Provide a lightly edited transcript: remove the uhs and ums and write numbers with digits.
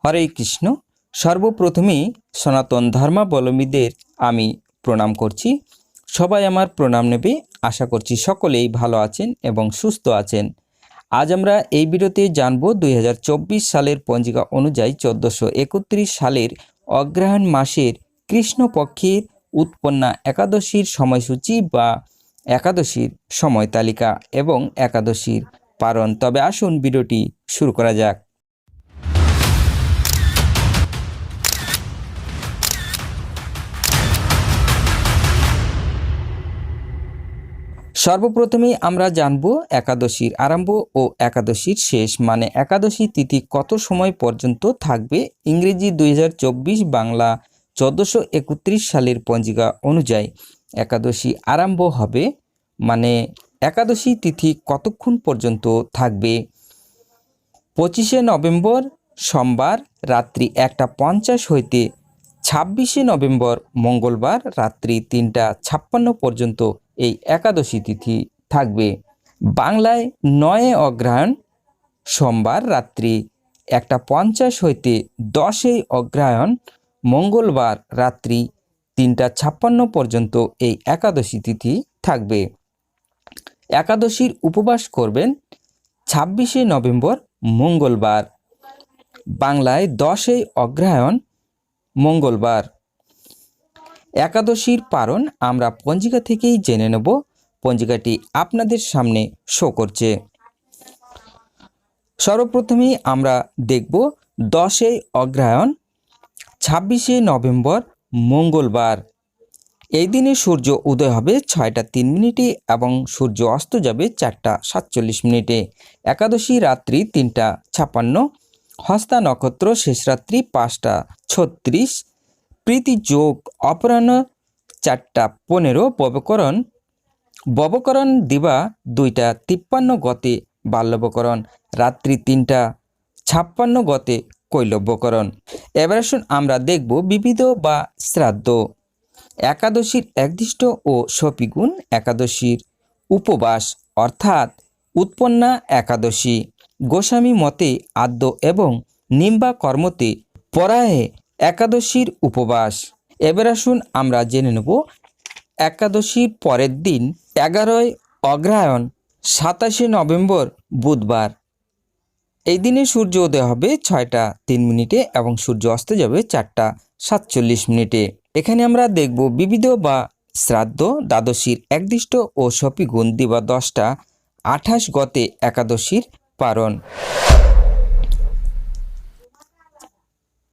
হরে কৃষ্ণ। সর্বপ্রথমেই সনাতন ধর্মাবলম্বীদের আমি প্রণাম করছি। সবাই আমার প্রণাম নেবে। আশা করছি সকলেই ভালো আছেন এবং সুস্থ আছেন। আজ আমরা এই ভিডিওতে জানব 2024 সালের পঞ্জিকা অনুযায়ী 1431 সালের অগ্রহায়ণ মাসের কৃষ্ণপক্ষের উৎপন্না একাদশীর সময়সূচি বা একাদশীর সময় তালিকা এবং একাদশীর পারণ। তবে আসুন ভিডিওটি শুরু করা যাক। সর্বপ্রথমেই আমরা জানব একাদশীর আরম্ভ ও একাদশীর শেষ, মানে একাদশী তিথি কত সময় পর্যন্ত থাকবে। ইংরেজি 2024, বাংলা 1431 সালের পঞ্জিকা অনুযায়ী একাদশী আরম্ভ হবে, মানে একাদশী তিথি কতক্ষণ পর্যন্ত থাকবে। 25শে নভেম্বর সোমবার রাত্রি 1:50 হইতে 26শে নভেম্বর মঙ্গলবার রাত্রি 3:56 পর্যন্ত এই একাদশী তিথি থাকবে। বাংলায় 9 অগ্রহায়ণ সোমবার রাত্রি 1:50 হইতে 10 অগ্রহায়ণ মঙ্গলবার রাত্রি 3:56 পর্যন্ত এই একাদশী তিথি থাকবে। একাদশীর উপবাস করবেন 26শে নভেম্বর মঙ্গলবার, বাংলায় 10 অগ্রহায়ণ মঙ্গলবার। একাদশীর পারণ আমরা পঞ্জিকা থেকেই জেনে নেব। পঞ্জিকাটি আপনাদের সামনে শো করছে। সর্বপ্রথমেই আমরা দেখব 10 অগ্রহায়ণ 26শে নভেম্বর মঙ্গলবার। এই দিনে সূর্য উদয় হবে 6:03 এবং সূর্য অস্ত যাবে 4:47। একাদশী রাত্রি 3:56, হস্তা নক্ষত্র শেষ রাত্রি 5:36, প্রীতি যোগ অপরাহ্ন 4:15, ববকরণ দিবা 2:53 গতে বাল্যবকরণ, রাত্রি 3:56 গতে কৈলব্যকরণ। এবার আসুন আমরা দেখব বিবিধ বা শ্রাদ্ধ। একাদশীর একদিষ্ট ও সপিগুণ একাদশীর উপবাস অর্থাৎ উৎপন্না একাদশী। গোস্বামী মতে আদ্য এবং নিম্বা কর্মতে পরায়ে একাদশীর উপবাস। এবার আসুন আমরা জেনে নেব একাদশীর পরের দিন 11 অগ্রহায়ণ 27শে নভেম্বর বুধবার। এই দিনে সূর্য উদয় হবে 6:03 এবং সূর্য অস্ত যাবে 4:47। এখানে আমরা দেখব বিবিধ বা শ্রাদ্ধ দ্বাদশীর একদিষ্ট ও সপিগুণ দিবা 10:28 গতে একাদশীর পারণ।